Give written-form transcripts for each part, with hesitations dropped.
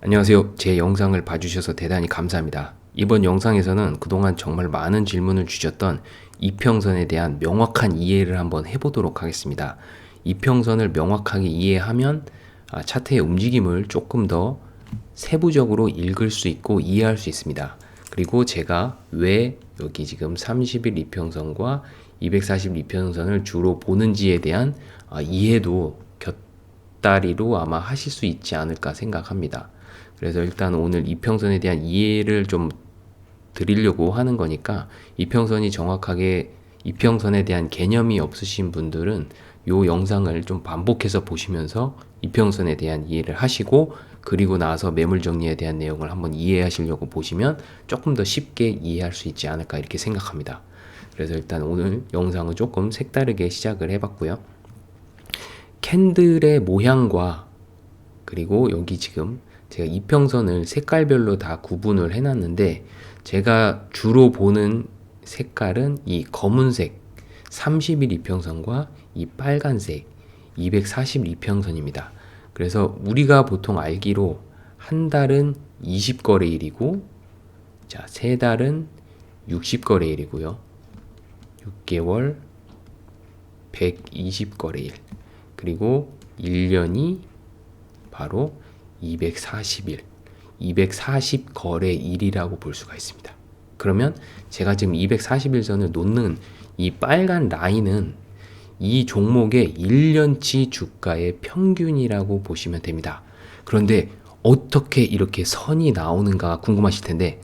안녕하세요. 제 영상을 봐주셔서 대단히 감사합니다. 이번 영상에서는 그동안 정말 많은 질문을 주셨던 이평선에 대한 명확한 이해를 한번 해보도록 하겠습니다. 이평선을 명확하게 이해하면 차트의 움직임을 조금 더 세부적으로 읽을 수 있고 이해할 수 있습니다. 그리고 제가 왜 여기 지금 30일 이평선과 240일 이평선을 주로 보는지에 대한 이해도 곁다리로 아마 하실 수 있지 않을까 생각합니다. 그래서 일단 오늘 이평선에 대한 이해를 좀 드리려고 하는 거니까 이평선이 정확하게 이평선에 대한 개념이 없으신 분들은 요 영상을 좀 반복해서 보시면서 이평선에 대한 이해를 하시고 그리고 나서 매물 정리에 대한 내용을 한번 이해하시려고 보시면 조금 더 쉽게 이해할 수 있지 않을까 이렇게 생각합니다. 그래서 일단 오늘 영상은 조금 색다르게 시작을 해봤고요. 캔들의 모양과 그리고 여기 지금 제가 이평선을 색깔별로 다 구분을 해놨는데 제가 주로 보는 색깔은 이 검은색 30일 이평선과 이 빨간색 240일 이평선입니다. 그래서 우리가 보통 알기로 한 달은 20거래일이고 자, 세 달은 60거래일이고요. 6개월 120거래일 그리고 1년이 바로 240일, 240거래일이라고 볼 수가 있습니다. 그러면 제가 지금 240일선을 놓는 이 빨간 라인은 이 종목의 1년치 주가의 평균이라고 보시면 됩니다. 그런데 어떻게 이렇게 선이 나오는가 궁금하실 텐데,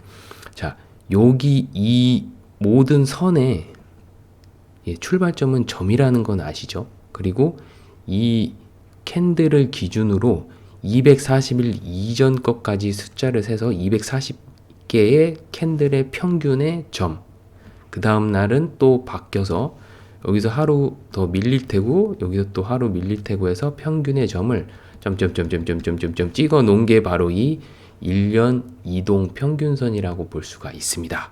자, 여기 이 모든 선의 출발점은 점이라는 건 아시죠? 그리고 이 캔들을 기준으로 240일 이전 것까지 숫자를 세서 240개의 캔들의 평균의 점. 그 다음 날은 또 바뀌어서 여기서 하루 더 밀릴 테고 여기서 또 하루 밀릴 테고 해서 평균의 점을 점점점점점점점 찍어 놓은 게 바로 이 1년 이동 평균선이라고 볼 수가 있습니다.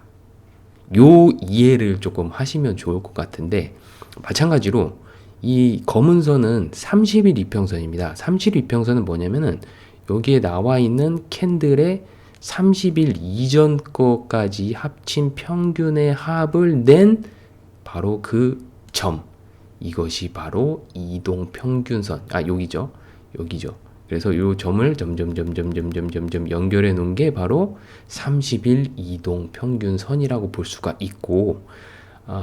요 이해를 조금 하시면 좋을 것 같은데 마찬가지로 이 검은 선은 30일 이평선입니다. 30일 이평선은 뭐냐면은 여기에 나와 있는 캔들의 30일 이전 거까지 합친 평균의 합을 낸 바로 그 점. 이것이 바로 이동 평균선. 여기죠. 여기죠. 그래서 이 점을 점점점점점점점 연결해 놓은 게 바로 30일 이동 평균선이라고 볼 수가 있고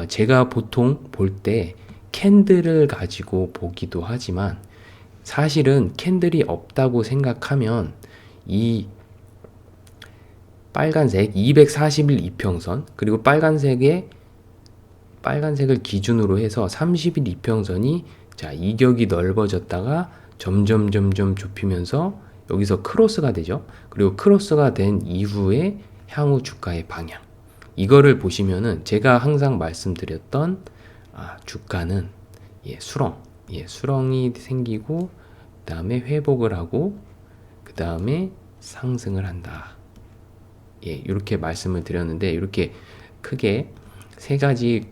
제가 보통 볼때 캔들을 가지고 보기도 하지만 사실은 캔들이 없다고 생각하면 이 빨간색 240일 이평선 그리고 빨간색을 기준으로 해서 30일 이평선이 자 이격이 넓어졌다가 점점 좁히면서 여기서 크로스가 되죠. 그리고 크로스가 된 이후에 향후 주가의 방향 이거를 보시면은 제가 항상 말씀드렸던 주가는 수렁이 생기고 그 다음에 회복을 하고 그 다음에 상승을 한다. 이렇게 말씀을 드렸는데 이렇게 크게 세 가지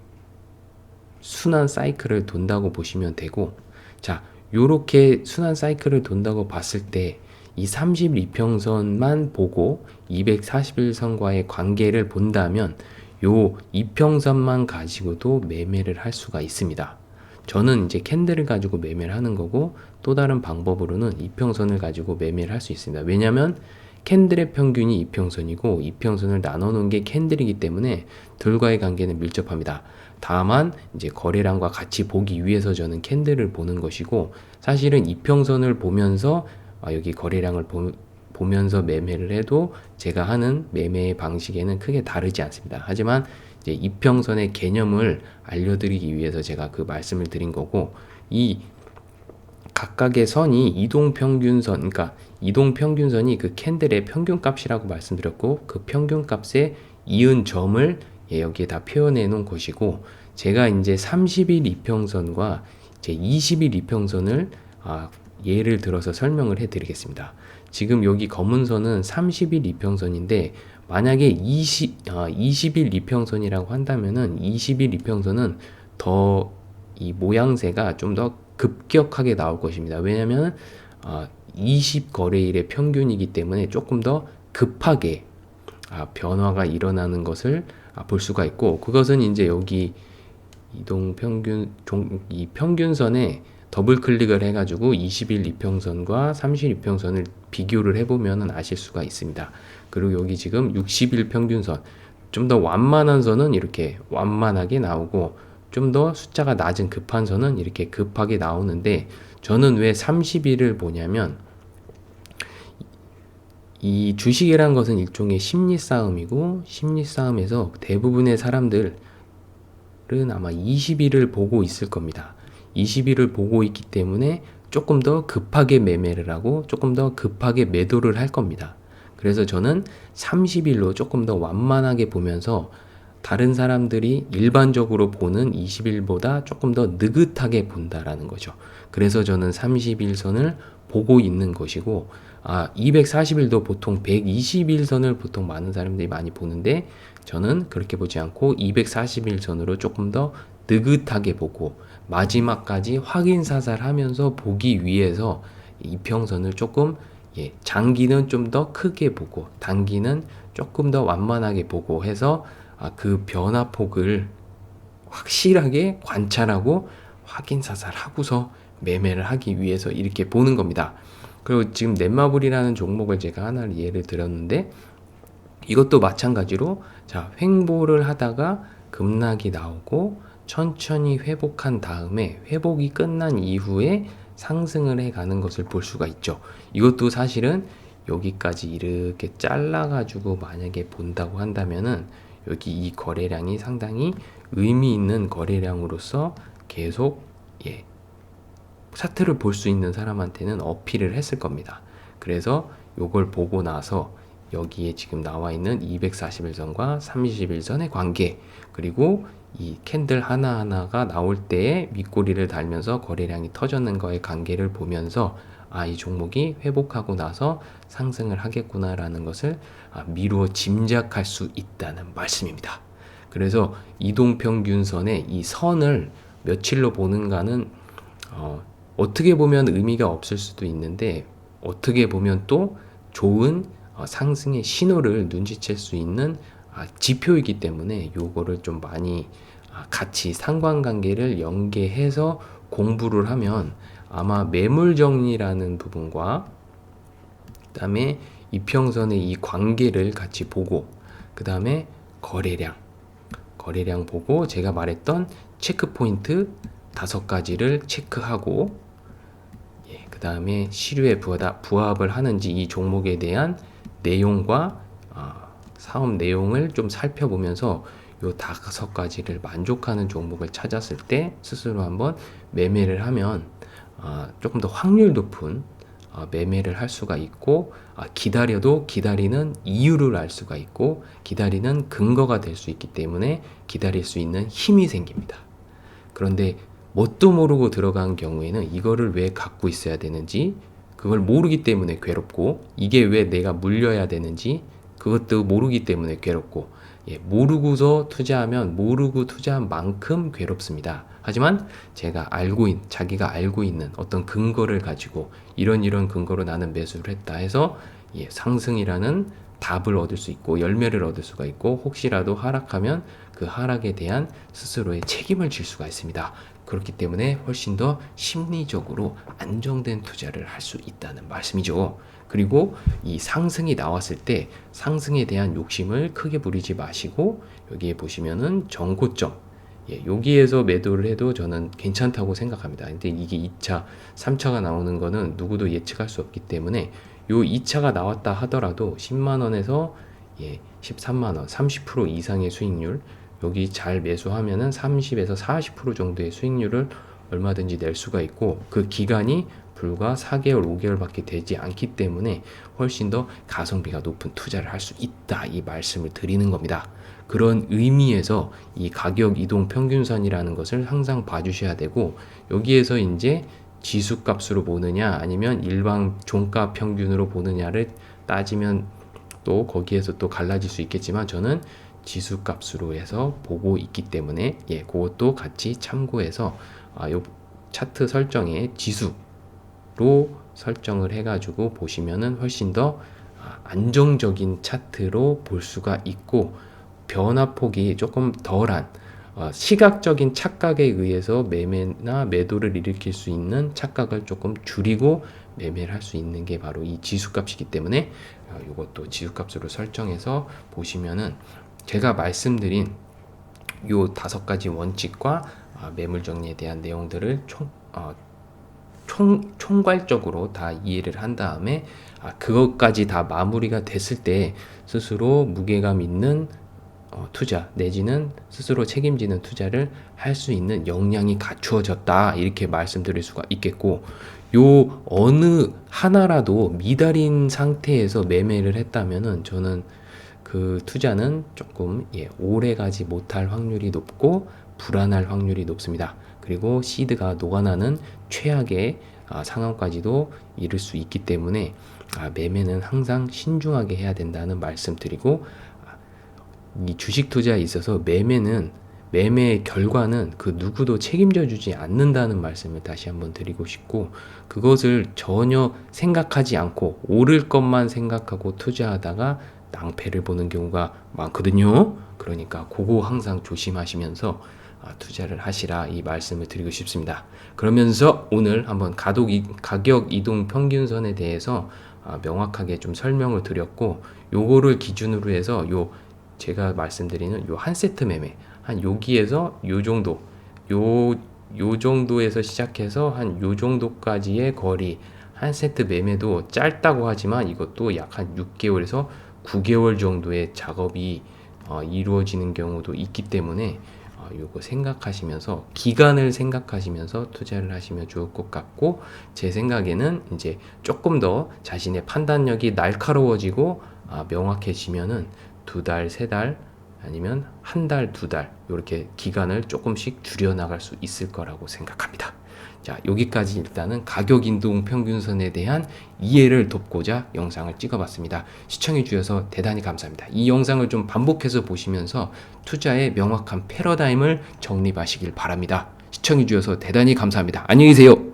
순환 사이클을 돈다고 보시면 되고 자 요렇게 순환 사이클을 돈다고 봤을 때 이 32평선만 보고 241선과의 관계를 본다면 요 이평선만 가지고도 매매를 할 수가 있습니다. 저는 이제 캔들을 가지고 매매를 하는 거고 또 다른 방법으로는 이평선을 가지고 매매를 할 수 있습니다. 왜냐하면 캔들의 평균이 이평선이고 이평선을 나눠 놓은 게 캔들이기 때문에 둘과의 관계는 밀접합니다. 다만 이제 거래량과 같이 보기 위해서 저는 캔들을 보는 것이고 사실은 이평선을 보면서 여기 거래량을 보면서 매매를 해도 제가 하는 매매의 방식에는 크게 다르지 않습니다. 하지만 이제 이평선의 개념을 알려드리기 위해서 제가 그 말씀을 드린 거고 이 각각의 선이 이동평균선 그러니까 이동평균선이 그 캔들의 평균값이라고 말씀드렸고 그 평균값에 이은 점을 여기에 다 표현해 놓은 것이고 제가 이제 30일 이평선과 이제 20일 이평선을 예를 들어서 설명을 해 드리겠습니다. 지금 여기 검은 선은 30일 이평선인데 만약에 20일 이평선이라고 한다면은 20일 이평선은 더 이 모양새가 좀 더 급격하게 나올 것입니다. 왜냐면 20거래일의 평균이기 때문에 조금 더 급하게 변화가 일어나는 것을 볼 수가 있고, 그것은 이제 여기 이동 평균 이 평균선에 더블 클릭을 해가지고 20일 이평선과 30일 이평선을 비교를 해보면 아실 수가 있습니다. 그리고 여기 지금 60일 평균선, 좀 더 완만한 선은 이렇게 완만하게 나오고, 좀 더 숫자가 낮은 급한 선은 이렇게 급하게 나오는데, 저는 왜 30일을 보냐면, 이 주식이란 것은 일종의 심리 싸움이고, 심리 싸움에서 대부분의 사람들은 아마 20일을 보고 있을 겁니다. 20일을 보고 있기 때문에 조금 더 급하게 매매를 하고 조금 더 급하게 매도를 할 겁니다. 그래서 저는 30일로 조금 더 완만하게 보면서 다른 사람들이 일반적으로 보는 20일보다 조금 더 느긋하게 본다라는 거죠. 그래서 저는 30일선을 보고 있는 것이고, 240일도 보통 120일선을 보통 많은 사람들이 많이 보는데, 저는 그렇게 보지 않고 240일선으로 조금 더 느긋하게 보고 마지막까지 확인 사살하면서 보기 위해서 이평선을 조금 장기는 좀 더 크게 보고 단기는 조금 더 완만하게 보고 해서 그 변화폭을 확실하게 관찰하고 확인 사살하고서 매매를 하기 위해서 이렇게 보는 겁니다. 그리고 지금 넷마블이라는 종목을 제가 하나를 예를 들었는데, 이것도 마찬가지로 횡보를 하다가 급락이 나오고 천천히 회복한 다음에 회복이 끝난 이후에 상승을 해가는 것을 볼 수가 있죠. 이것도 사실은 여기까지 이렇게 잘라가지고 만약에 본다고 한다면은 여기 이 거래량이 상당히 의미 있는 거래량으로서 계속 차트를 볼 수 있는 사람한테는 어필을 했을 겁니다. 그래서 요걸 보고 나서 여기에 지금 나와 있는 241선과 31선의 관계, 그리고 이 캔들 하나하나가 나올 때에 밑꼬리를 달면서 거래량이 터졌는 거의 관계를 보면서 이 종목이 회복하고 나서 상승을 하겠구나라는 것을 미루어 짐작할 수 있다는 말씀입니다. 그래서 이동평균선의 이 선을 며칠로 보는가는 어떻게 보면 의미가 없을 수도 있는데, 어떻게 보면 또 좋은 상승의 신호를 눈치챌 수 있는 지표이기 때문에 요거를 좀 많이 같이 상관관계를 연계해서 공부를 하면 아마 매물 정리라는 부분과 그 다음에 이평선의 이 관계를 같이 보고, 그 다음에 거래량 보고 제가 말했던 체크포인트 5가지를 체크하고, 그 다음에 시류에 부합을 하는지 이 종목에 대한 내용과 사업 내용을 좀 살펴보면서 요 5가지를 만족하는 종목을 찾았을 때 스스로 한번 매매를 하면 조금 더 확률 높은 매매를 할 수가 있고, 기다려도 기다리는 이유를 알 수가 있고 기다리는 근거가 될 수 있기 때문에 기다릴 수 있는 힘이 생깁니다. 그런데 뭣도 모르고 들어간 경우에는 이거를 왜 갖고 있어야 되는지 그걸 모르기 때문에 괴롭고, 이게 왜 내가 물려야 되는지 그것도 모르기 때문에 괴롭고, 모르고서 투자하면 모르고 투자한 만큼 괴롭습니다. 하지만 자기가 알고 있는 어떤 근거를 가지고 이런 근거로 나는 매수를 했다 해서 상승이라는 답을 얻을 수 있고 열매를 얻을 수가 있고, 혹시라도 하락하면 그 하락에 대한 스스로의 책임을 질 수가 있습니다. 그렇기 때문에 훨씬 더 심리적으로 안정된 투자를 할 수 있다는 말씀이죠. 그리고 이 상승이 나왔을 때 상승에 대한 욕심을 크게 부리지 마시고, 여기에 보시면은 정고점, 여기에서 매도를 해도 저는 괜찮다고 생각합니다. 근데 이게 2차, 3차가 나오는 거는 누구도 예측할 수 없기 때문에 요 2차가 나왔다 하더라도 10만원에서 13만원, 30% 이상의 수익률, 여기 잘 매수하면은 30에서 40% 정도의 수익률을 얼마든지 낼 수가 있고, 그 기간이 불과 4개월, 5개월밖에 되지 않기 때문에 훨씬 더 가성비가 높은 투자를 할 수 있다, 이 말씀을 드리는 겁니다. 그런 의미에서 이 가격 이동 평균선이라는 것을 항상 봐주셔야 되고, 여기에서 이제 지수값으로 보느냐 아니면 일반 종가 평균으로 보느냐를 따지면 또 거기에서 또 갈라질 수 있겠지만, 저는 지수값으로 해서 보고 있기 때문에 그것도 같이 참고해서 요 차트 설정에 지수로 설정을 해가지고 보시면은 훨씬 더 안정적인 차트로 볼 수가 있고, 변화폭이 조금 덜한 시각적인 착각에 의해서 매매나 매도를 일으킬 수 있는 착각을 조금 줄이고 매매를 할 수 있는 게 바로 이 지수값이기 때문에 이것도 지수값으로 설정해서 보시면은 제가 말씀드린 요 5가지 원칙과 매물 정리에 대한 내용들을 총괄적으로 다 이해를 한 다음에 그것까지 다 마무리가 됐을 때 스스로 무게감 있는 투자 내지는 스스로 책임지는 투자를 할 수 있는 역량이 갖추어졌다, 이렇게 말씀드릴 수가 있겠고, 요 어느 하나라도 미달인 상태에서 매매를 했다면은 저는 그 투자는 조금 오래 가지 못할 확률이 높고 불안할 확률이 높습니다. 그리고 시드가 녹아나는 최악의 상황까지도 이를 수 있기 때문에 매매는 항상 신중하게 해야 된다는 말씀 드리고, 이 주식 투자에 있어서 매매의 결과는 그 누구도 책임져 주지 않는다는 말씀을 다시 한번 드리고 싶고, 그것을 전혀 생각하지 않고 오를 것만 생각하고 투자하다가 낭패를 보는 경우가 많거든요. 그러니까 그거 항상 조심하시면서 투자를 하시라, 이 말씀을 드리고 싶습니다. 그러면서 오늘 한번 가격 이동 평균선에 대해서 명확하게 좀 설명을 드렸고, 요거를 기준으로 해서 제가 말씀드리는 요 한 세트 매매, 한 여기에서 요 정도, 요 정도에서 시작해서 한 요 정도까지의 거리, 한 세트 매매도 짧다고 하지만 이것도 약 한 6개월에서 9개월 정도의 작업이 이루어지는 경우도 있기 때문에 요거 생각하시면서, 기간을 생각하시면서 투자를 하시면 좋을 것 같고, 제 생각에는 이제 조금 더 자신의 판단력이 날카로워지고 명확해지면은 2달, 3달 아니면 한 달, 2달 이렇게 기간을 조금씩 줄여나갈 수 있을 거라고 생각합니다. 자, 여기까지 일단은 가격 이동 평균선에 대한 이해를 돕고자 영상을 찍어봤습니다. 시청해 주셔서 대단히 감사합니다. 이 영상을 좀 반복해서 보시면서 투자의 명확한 패러다임을 정립하시길 바랍니다. 시청해 주셔서 대단히 감사합니다. 안녕히 계세요.